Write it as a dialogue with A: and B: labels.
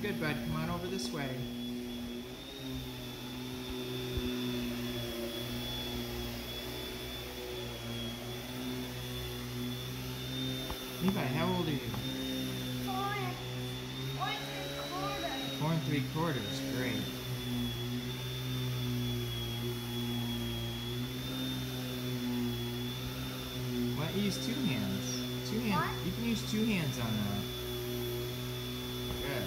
A: Doing good, bud. Come on over this way. Levi, how old are you? 4 3/4. Great. Why don't you use 2 hands? 2 hands.
B: What?
A: You can use 2 hands on that. Good.